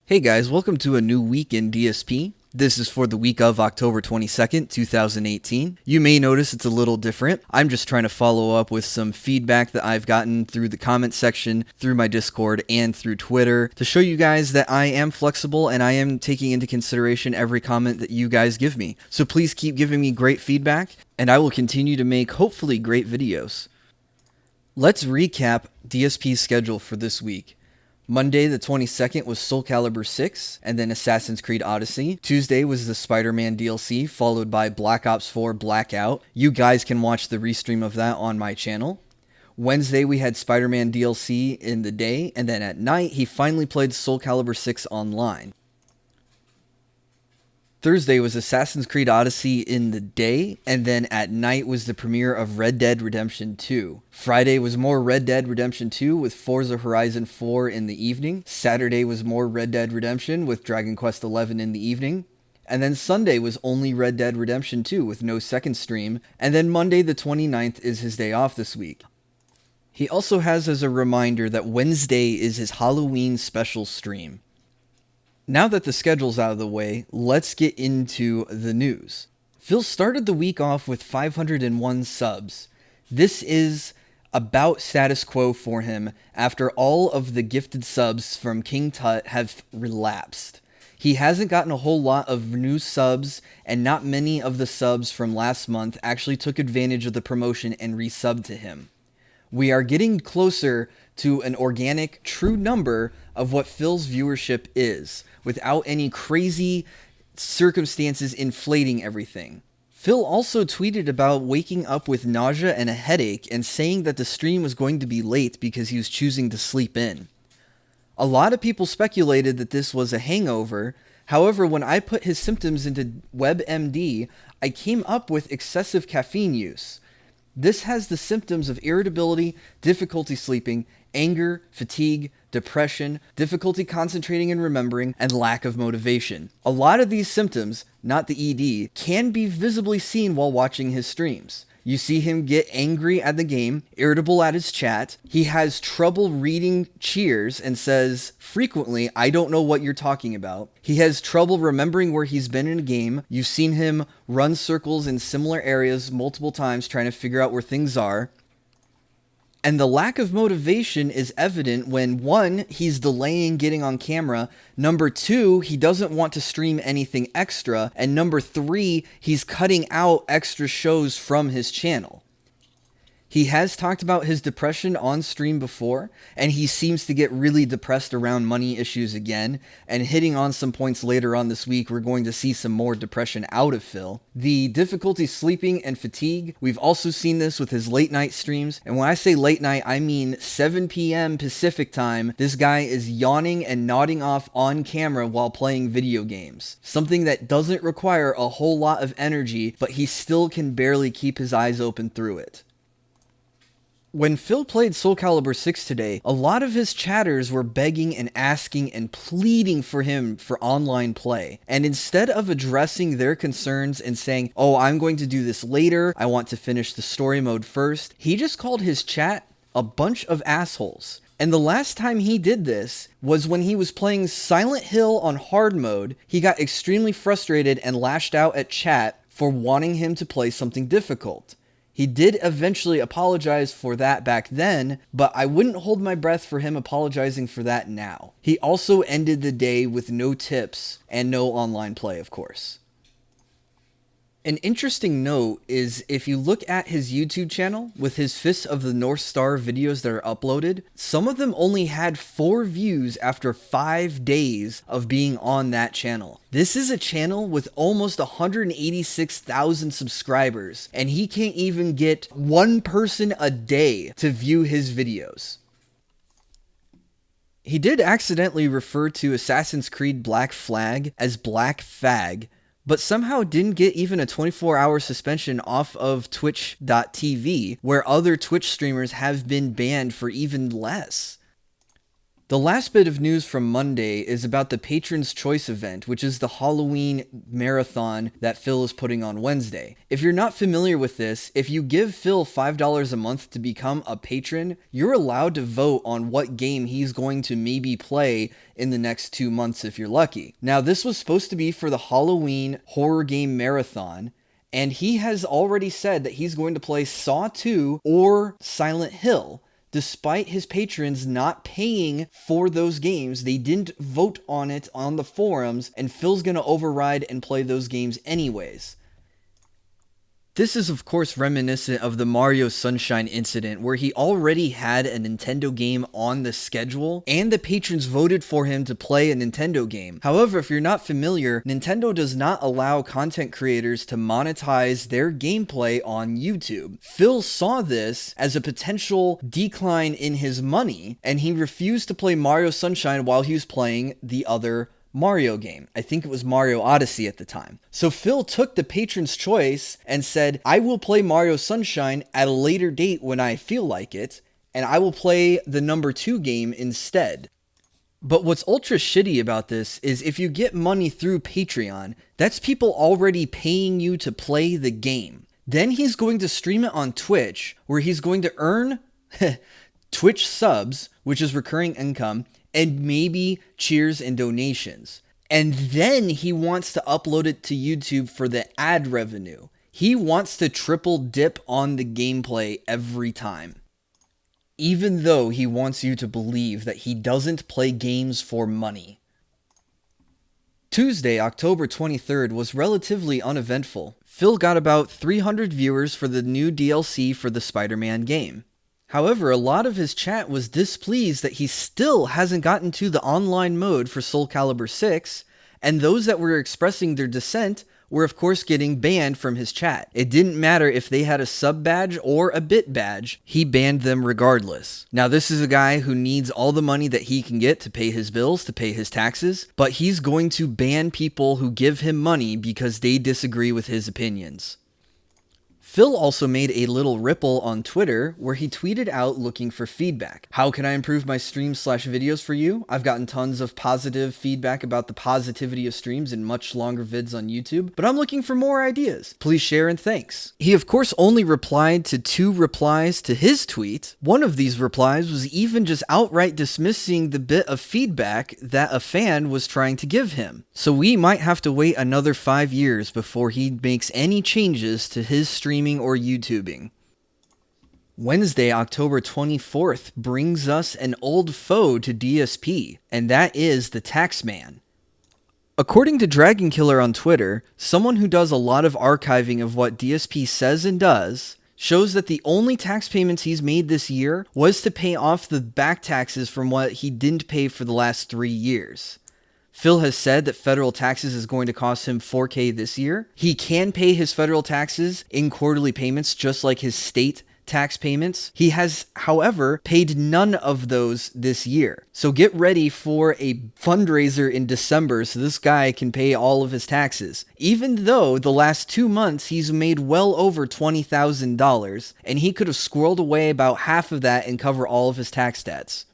Hey guys, welcome to a new week in DSP. This is for the week of October 22nd, 2018. You may notice it's a little different. I'm just trying to follow up with some feedback that I've gotten through the comment section, through my Discord, and through Twitter to show you guys that I am flexible and I am taking into consideration every comment that you guys give me. So please keep giving me great feedback, and I will continue to make hopefully great videos. Let's recap DSP's schedule for this week. Monday the 22nd was Soul Calibur 6, and then Assassin's Creed Odyssey. Tuesday was the Spider-Man DLC, followed by Black Ops 4 Blackout. You guys can watch the restream of that on my channel. Wednesday we had Spider-Man DLC in the day, and then at night he finally played Soul Calibur 6 online. Thursday was Assassin's Creed Odyssey in the day, and then at night was the premiere of Red Dead Redemption 2. Friday was more Red Dead Redemption 2 with Forza Horizon 4 in the evening. Saturday was more Red Dead Redemption with Dragon Quest XI in the evening. And then Sunday was only Red Dead Redemption 2 with no second stream. And then Monday the 29th is his day off this week. He also has as a reminder that Wednesday is his Halloween special stream. Now that the schedule's out of the way, let's get into the news. Phil started the week off with 501 subs. This is about status quo for him after all of the gifted subs from King Tut have relapsed. He hasn't gotten a whole lot of new subs, and not many of the subs from last month actually took advantage of the promotion and resubbed to him. We are getting closer to an organic, true number of what Phil's viewership is, without any crazy circumstances inflating everything. Phil also tweeted about waking up with nausea and a headache and saying that the stream was going to be late because he was choosing to sleep in. A lot of people speculated that this was a hangover. However, when I put his symptoms into WebMD, I came up with excessive caffeine use. This has the symptoms of irritability, difficulty sleeping, anger, fatigue, depression, difficulty concentrating and remembering, and lack of motivation. A lot of these symptoms, not the ED, can be visibly seen while watching his streams. You see him get angry at the game, irritable at his chat. He has trouble reading cheers and says frequently, "I don't know what you're talking about." He has trouble remembering where he's been in a game. You've seen him run circles in similar areas multiple times trying to figure out where things are. And the lack of motivation is evident when, one, he's delaying getting on camera, number two, he doesn't want to stream anything extra, and number three, he's cutting out extra shows from his channel. He has talked about his depression on stream before, and he seems to get really depressed around money issues again, and hitting on some points later on this week, we're going to see some more depression out of Phil. The difficulty sleeping and fatigue, we've also seen this with his late night streams, and when I say late night, I mean 7 p.m. Pacific time. This guy is yawning and nodding off on camera while playing video games. Something that doesn't require a whole lot of energy, but he still can barely keep his eyes open through it. When Phil played Soul Calibur 6 today, a lot of his chatters were begging and asking and pleading for him for online play. And instead of addressing their concerns and saying, "Oh, I'm going to do this later, I want to finish the story mode first," he just called his chat a bunch of assholes. And the last time he did this was when he was playing Silent Hill on hard mode. He got extremely frustrated and lashed out at chat for wanting him to play something difficult. He did eventually apologize for that back then, but I wouldn't hold my breath for him apologizing for that now. He also ended the day with no tips and no online play, of course. An interesting note is if you look at his YouTube channel with his Fists of the North Star videos that are uploaded, some of them only had 4 views after 5 days of being on that channel. This is a channel with almost 186,000 subscribers, and he can't even get one person a day to view his videos. He did accidentally refer to Assassin's Creed Black Flag as Black Fag, but somehow didn't get even a 24-hour suspension off of Twitch.tv, where other Twitch streamers have been banned for even less. The last bit of news from Monday is about the Patron's Choice event, which is the Halloween marathon that Phil is putting on Wednesday. If you're not familiar with this, if you give Phil $5 a month to become a patron, you're allowed to vote on what game he's going to maybe play in the next 2 months if you're lucky. Now, this was supposed to be for the Halloween horror game marathon, and he has already said that he's going to play Saw 2 or Silent Hill. Despite his patrons not paying for those games, they didn't vote on it on the forums, and Phil's gonna override and play those games anyways. This is of course reminiscent of the Mario Sunshine incident where he already had a Nintendo game on the schedule and the patrons voted for him to play a Nintendo game. However, if you're not familiar, Nintendo does not allow content creators to monetize their gameplay on YouTube. Phil saw this as a potential decline in his money and he refused to play Mario Sunshine while he was playing the other Mario game. I think it was Mario Odyssey at the time. So Phil took the Patron's Choice and said, I will play Mario Sunshine at a later date when I feel like it, and I will play the number 2 game instead. But what's ultra shitty about this is if you get money through Patreon, that's people already paying you to play the game. Then he's going to stream it on Twitch, where he's going to earn Twitch subs, which is recurring income, and maybe cheers and donations. And then he wants to upload it to YouTube for the ad revenue. He wants to triple dip on the gameplay every time. Even though he wants you to believe that he doesn't play games for money. Tuesday, October 23rd was relatively uneventful. Phil got about 300 viewers for the new DLC for the Spider-Man game. However, a lot of his chat was displeased that he still hasn't gotten to the online mode for Soul Calibur 6, and those that were expressing their dissent were of course getting banned from his chat. It didn't matter if they had a sub badge or a bit badge, he banned them regardless. Now this is a guy who needs all the money that he can get to pay his bills, to pay his taxes, but he's going to ban people who give him money because they disagree with his opinions. Phil also made a little ripple on Twitter where he tweeted out looking for feedback. How can I improve my streams/videos for you? I've gotten tons of positive feedback about the positivity of streams and much longer vids on YouTube, but I'm looking for more ideas. Please share and thanks. He of course only replied to 2 replies to his tweet. One of these replies was even just outright dismissing the bit of feedback that a fan was trying to give him. So we might have to wait another 5 years before he makes any changes to his streaming or YouTubing. Wednesday, October 24th brings us an old foe to DSP, and that is the Taxman. According to Dragon Killer on Twitter, someone who does a lot of archiving of what DSP says and does, shows that the only tax payments he's made this year was to pay off the back taxes from what he didn't pay for the last 3 years. Phil has said that federal taxes is going to cost him $4,000 this year. He can pay his federal taxes in quarterly payments just like his state tax payments. He has, however, paid none of those this year. So get ready for a fundraiser in December so this guy can pay all of his taxes. Even though the last 2 months he's made well over $20,000 and he could have squirreled away about half of that and cover all of his tax debts.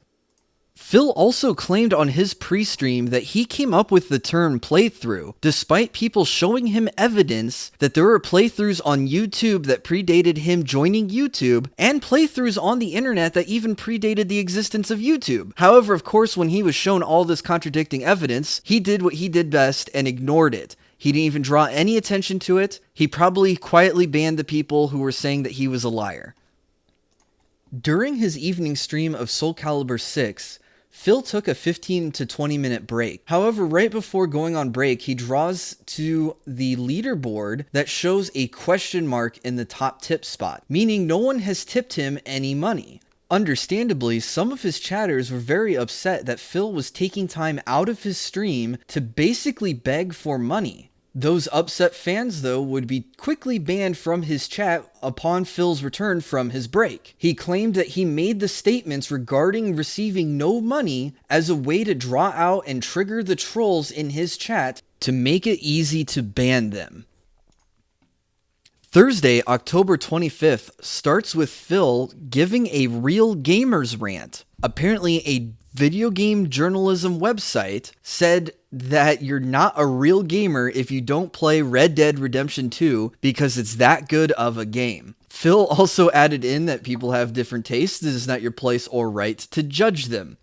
Phil also claimed on his pre-stream that he came up with the term playthrough, despite people showing him evidence that there were playthroughs on YouTube that predated him joining YouTube, and playthroughs on the internet that even predated the existence of YouTube. However, of course, when he was shown all this contradicting evidence, he did what he did best and ignored it. He didn't even draw any attention to it. He probably quietly banned the people who were saying that he was a liar. During his evening stream of Soul Calibur 6, Phil took a 15 to 20 minute break. However, right before going on break, he draws to the leaderboard that shows a question mark in the top tip spot, meaning no one has tipped him any money. Understandably, some of his chatters were very upset that Phil was taking time out of his stream to basically beg for money. Those upset fans, though, would be quickly banned from his chat upon Phil's return from his break. He claimed that he made the statements regarding receiving no money as a way to draw out and trigger the trolls in his chat to make it easy to ban them. Thursday, October 25th, starts with Phil giving a real gamers rant. Apparently, a video game journalism website said that you're not a real gamer if you don't play Red Dead Redemption 2 because it's that good of a game. Phil also added in that people have different tastes. This is not your place or right to judge them.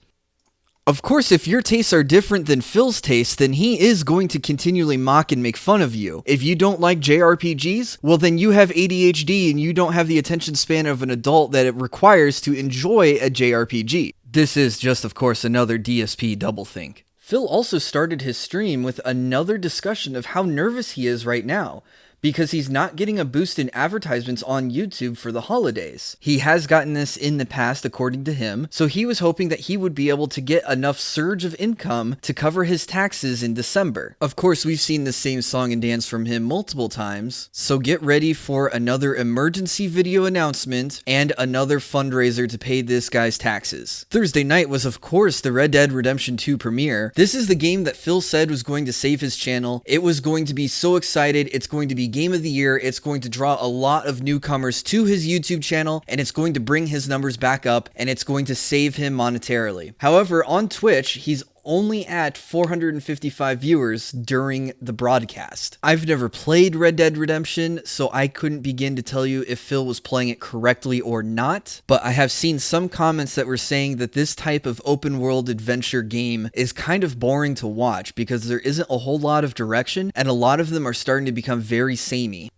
Of course, if your tastes are different than Phil's tastes, then he is going to continually mock and make fun of you. If you don't like JRPGs, well then you have ADHD and you don't have the attention span of an adult that it requires to enjoy a JRPG. This is just, of course, another DSP doublethink. Phil also started his stream with another discussion of how nervous he is right now, because he's not getting a boost in advertisements on YouTube for the holidays. He has gotten this in the past, according to him, so he was hoping that he would be able to get enough surge of income to cover his taxes in December. Of course, we've seen the same song and dance from him multiple times, so get ready for another emergency video announcement and another fundraiser to pay this guy's taxes. Thursday night was, of course, the Red Dead Redemption 2 premiere. This is the game that Phil said was going to save his channel. It was going to be so excited. It's going to be Game of the Year. It's going to draw a lot of newcomers to his YouTube channel, and it's going to bring his numbers back up, and it's going to save him monetarily. However, on Twitch, he's only at 455 viewers during the broadcast. I've never played Red Dead Redemption, so I couldn't begin to tell you if Phil was playing it correctly or not, but I have seen some comments that were saying that this type of open world adventure game is kind of boring to watch because there isn't a whole lot of direction, and a lot of them are starting to become very samey.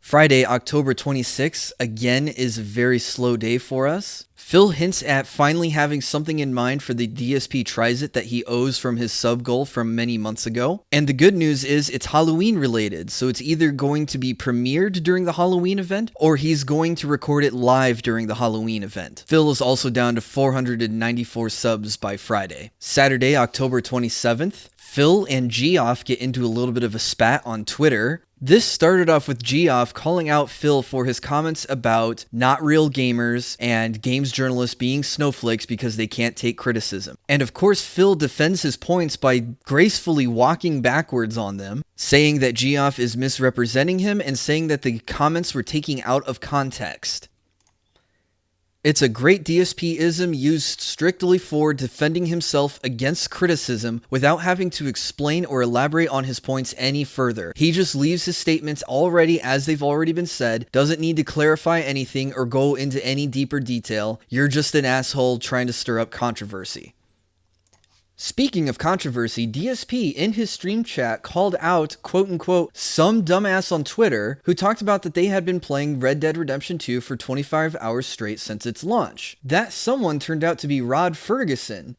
Friday, October 26th, again, is a very slow day for us. Phil hints at finally having something in mind for the DSP Trizit that he owes from his sub goal from many months ago. And the good news is it's Halloween related, so it's either going to be premiered during the Halloween event, or he's going to record it live during the Halloween event. Phil is also down to 494 subs by Friday. Saturday, October 27th, Phil and Geoff get into a little bit of a spat on Twitter. This started off with Geoff calling out Phil for his comments about not real gamers and games journalists being snowflakes because they can't take criticism. And of course, Phil defends his points by gracefully walking backwards on them, saying that Geoff is misrepresenting him and saying that the comments were taken out of context. It's a great DSP-ism used strictly for defending himself against criticism without having to explain or elaborate on his points any further. He just leaves his statements already as they've already been said, doesn't need to clarify anything or go into any deeper detail. You're just an asshole trying to stir up controversy. Speaking of controversy, DSP in his stream chat called out, quote-unquote, some dumbass on Twitter who talked about that they had been playing Red Dead Redemption 2 for 25 hours straight since its launch. That someone turned out to be Rod Ferguson,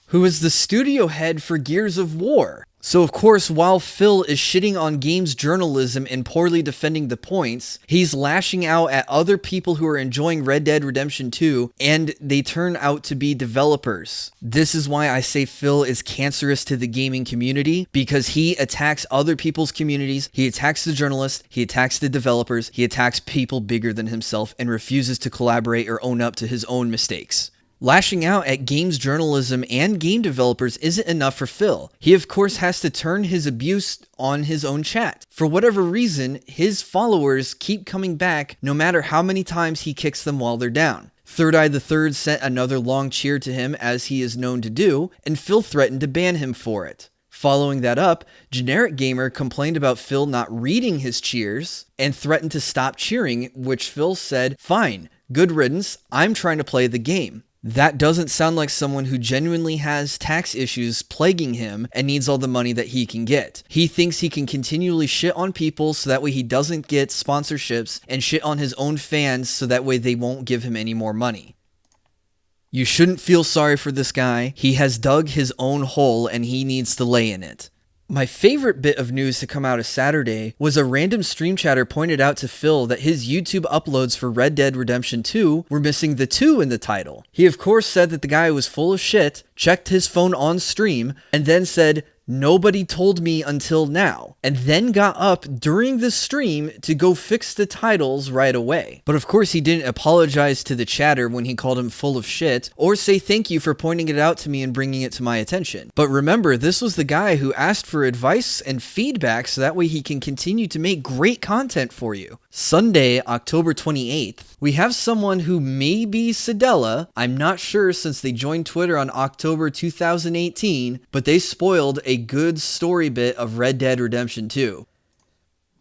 who is the studio head for Gears of War. So of course, while Phil is shitting on games journalism and poorly defending the points, he's lashing out at other people who are enjoying Red Dead Redemption 2, and they turn out to be developers. This is why I say Phil is cancerous to the gaming community, because he attacks other people's communities, he attacks the journalists, he attacks the developers, he attacks people bigger than himself, and refuses to collaborate or own up to his own mistakes. Lashing out at games journalism and game developers isn't enough for Phil. He of course has to turn his abuse on his own chat. For whatever reason, his followers keep coming back no matter how many times he kicks them while they're down. Third Eye the Third sent another long cheer to him, as he is known to do, and Phil threatened to ban him for it. Following that up, Generic Gamer complained about Phil not reading his cheers and threatened to stop cheering, which Phil said, fine, good riddance, I'm trying to play the game. That doesn't sound like someone who genuinely has tax issues plaguing him and needs all the money that he can get. He thinks he can continually shit on people so that way he doesn't get sponsorships, and shit on his own fans so that way they won't give him any more money. You shouldn't feel sorry for this guy. He has dug his own hole and he needs to lay in it. My favorite bit of news to come out of Saturday was a random stream chatter pointed out to Phil that his YouTube uploads for Red Dead Redemption 2 were missing the 2 in the title. He of course said that the guy was full of shit, checked his phone on stream, and then said, nobody told me until now, and then got up during the stream to go fix the titles right away. But of course he didn't apologize to the chatter when he called him full of shit, or say thank you for pointing it out to me and bringing it to my attention. But remember, this was the guy who asked for advice and feedback so that way he can continue to make great content for you. Sunday, October 28th, we have someone who may be Sedella. I'm not sure since they joined Twitter on October 2018, but they spoiled a good story bit of Red Dead Redemption 2.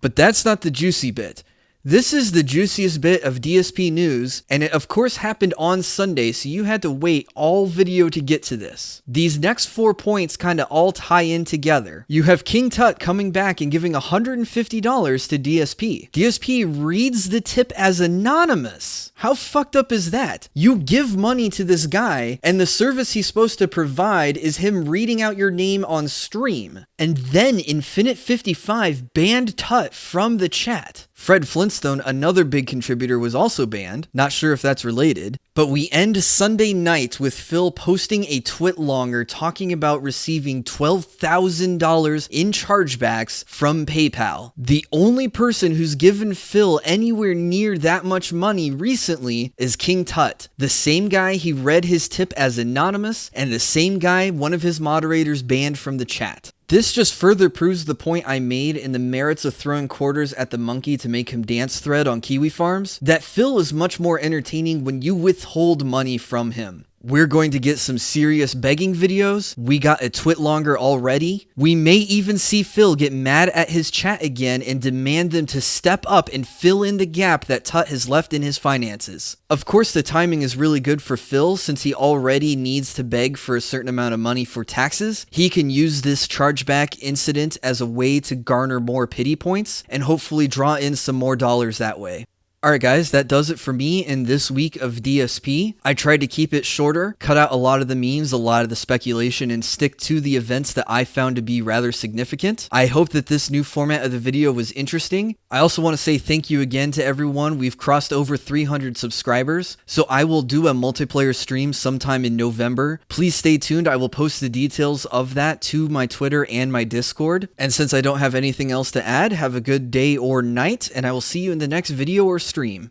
But that's not the juicy bit. This is the juiciest bit of DSP news, and it of course happened on Sunday, so you had to wait all video to get to this. These next 4 points kinda all tie in together. You have King Tut coming back and giving $150 to DSP. DSP reads the tip as anonymous. How fucked up is that? You give money to this guy, and the service he's supposed to provide is him reading out your name on stream. And then Infinite55 banned Tut from the chat. Fred Flintstone, another big contributor, was also banned. Not sure if that's related. But we end Sunday night with Phil posting a twit longer talking about receiving $12,000 in chargebacks from PayPal. The only person who's given Phil anywhere near that much money recently is King Tut. The same guy he read his tip as anonymous, and the same guy one of his moderators banned from the chat. This just further proves the point I made in the merits of throwing quarters at the monkey to make him dance thread on Kiwi Farms, that Phil is much more entertaining when you withhold money from him. We're going to get some serious begging videos. We got a twit longer already. We may even see Phil get mad at his chat again and demand them to step up and fill in the gap that Tut has left in his finances. Of course, the timing is really good for Phil since he already needs to beg for a certain amount of money for taxes. He can use this chargeback incident as a way to garner more pity points and hopefully draw in some more dollars that way. Alright guys, that does it for me in this week of DSP. I tried to keep it shorter, cut out a lot of the memes, a lot of the speculation, and stick to the events that I found to be rather significant. I hope that this new format of the video was interesting. I also want to say thank you again to everyone. We've crossed over 300 subscribers, so I will do a multiplayer stream sometime in November. Please stay tuned. I will post the details of that to my Twitter and my Discord. And since I don't have anything else to add, have a good day or night, and I will see you in the next video or stream.